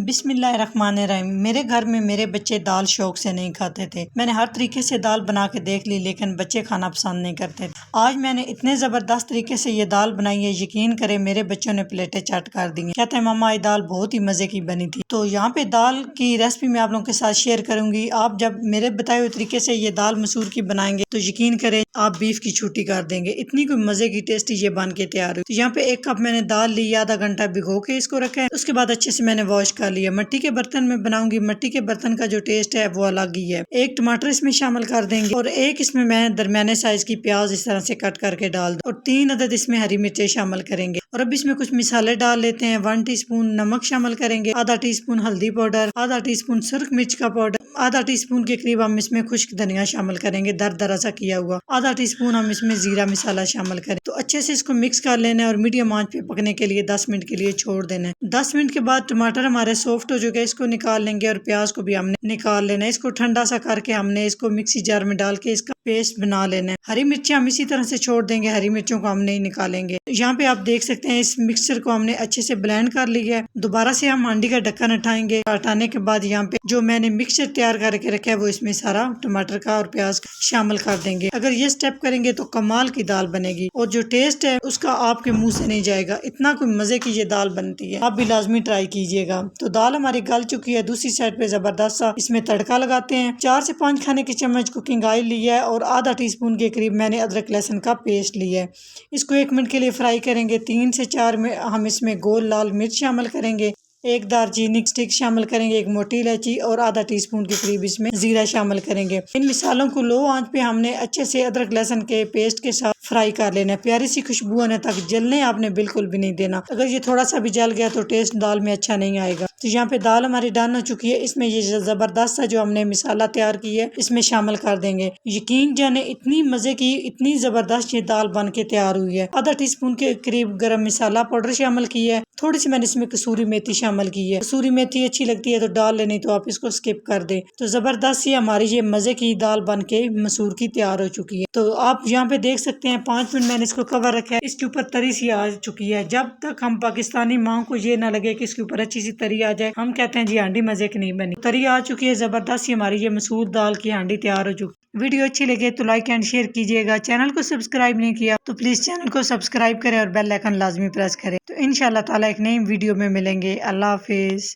बिस्मिल्लाहिर्रहमानिर्रहीम। मेरे घर में मेरे बच्चे दाल शौक से नहीं खाते थे। मैंने हर तरीके से दाल बना के देख ली, लेकिन बच्चे खाना पसंद नहीं करते थे। आज मैंने इतने ज़बरदस्त तरीके से ये दाल बनाई है, यकीन करें मेरे बच्चों ने प्लेटें चट कर दी हैं। कहते हैं मम्मा ये दाल बहुत ही मज़े की बनी थी। तो यहाँ पे दाल की रेसिपी मैं आप लोगों के साथ शेयर करूंगी। आप जब मेरे बताए हुए तरीके से ये दाल मसूर की बनाएंगे तो यकीन करें आप बीफ की छुट्टी कर देंगे। इतनी कोई मज़े की टेस्टी ये बन के तैयार हुई। तो यहाँ पे 1 कप मैंने दाल ली, आधा घंटा भिगो के इसको रखा है। उसके बाद अच्छे से मैंने वॉश कर लिया। मिट्टी के बर्तन में बनाऊंगी, मिट्टी के बर्तन का जो टेस्ट है वो अलग ही है। 1 टमाटर इसमें शामिल कर देंगे और 1 इसमें मैं दरमियाने साइज की प्याज इस तरह से कट करके डाल दूं और 3 अदद इसमें हरी मिर्चें शामिल करेंगे। और अब इसमें कुछ मसाले डाल लेते हैं। 1 टीस्पून नमक शामिल करेंगे, आधा टीस्पून हल्दी पाउडर, आधा टीस्पून सुरख मिर्च का पाउडर, आधा टीस्पून के करीब हम इसमें खुश्क धनिया शामिल करेंगे, दरदरा सा किया हुआ, आधा टीस्पून हम इसमें जीरा मसाला शामिल करें। तो अच्छे से इसको मिक्स कर लेना है और मीडियम आंच पे पकने के लिए 10 मिनट के लिए छोड़ देना है। 10 मिनट के बाद टमाटर हमारे सॉफ्ट हो चुके हैं, इसको निकाल लेंगे और प्याज को भी हमने निकाल लेना है। इसको ठंडा सा करके हमने इसको मिक्सी जार में डाल के इसका पेस्ट बना लेना है। हरी मिर्ची हम इसी तरह से छोड़ देंगे, हरी मिर्चों को हम नहीं निकालेंगे। यहाँ पे आप देख सकते हैं इस मिक्सचर को हमने अच्छे से ब्लेंड कर लिया है। दोबारा से हम हांडी का ढक्कन हटाएंगे। हटाने के बाद यहाँ पे जो मैंने मिक्सचर तैयार करके रखा है वो इसमें सारा टमाटर का और प्याज शामिल कर देंगे। अगर ये स्टेप करेंगे तो कमाल की दाल बनेगी और जो टेस्ट है उसका आपके मुंह से नहीं जाएगा। इतना कोई मजे की ये दाल बनती है, आप भी लाजमी ट्राई कीजिएगा। तो दाल हमारी गल चुकी है। दूसरी साइड पे जबरदस्त सा इसमें तड़का लगाते हैं। 4 से 5 खाने के चम्मच कुकिंग ऑयल लिया है और आधा टीस्पून के करीब मैंने अदरक लहसुन का पेस्ट लिया है। इसको 1 मिनट के लिए फ्राई करेंगे। 3 से 4 में हम इसमें गोल लाल मिर्च शामिल करेंगे, 1 दालचीनी स्टिक शामिल करेंगे, 1 मोटी इलायची और आधा टीस्पून के करीब इसमें जीरा शामिल करेंगे। इन मिसालों को लो आंच पे हमने अच्छे से अदरक लहसुन के पेस्ट के साथ फ्राई कर लेना है। प्यारी सी खुशबू आने तक, जलने आपने बिल्कुल भी नहीं देना। अगर ये थोड़ा सा भी जल गया तो टेस्ट दाल में अच्छा नहीं आएगा। तो यहाँ पे दाल हमारी डन हो चुकी है। इसमें ये जबरदस्त सा जो हमने मिसाला तैयार की है इसमें शामिल कर देंगे। यकीन जाने इतनी मजे की, इतनी जबरदस्त ये दाल बन के तैयार हुई है। आधा टीस्पून के करीब गरम मसाला पाउडर शामिल किया है। थोड़ी सी मैंने इसमें कसूरी मेथी शामिल की है। कसूरी मेथी अच्छी लगती है तो डाल ले, नहीं तो आप इसको स्किप कर दे। तो जबरदस्त सी हमारी ये मजे की दाल बन के मसूर की तैयार हो चुकी है। तो आप यहाँ पे देख सकते हैं 5 मिनट मैंने इसको कवर रखा है। इसके ऊपर तरी सी आ चुकी है। जब तक हम पाकिस्तानी माँ को ये ना लगे कि इसके ऊपर अच्छी सी तरी आ जाए, हम कहते हैं जी हांडी मजे की नहीं बनी। तरी आ चुकी है जबरदस्त सी, हमारी ये मसूर दाल की हांडी तैयार हो चुकी। वीडियो अच्छी लगे तो लाइक एंड शेयर कीजिएगा। चैनल को सब्सक्राइब नहीं किया तो प्लीज चैनल को सब्सक्राइब करें और बेल आइकन लाजमी प्रेस करें। तो इंशाल्लाह ताला एक नई वीडियो में मिलेंगे। अल्लाह हाफिज।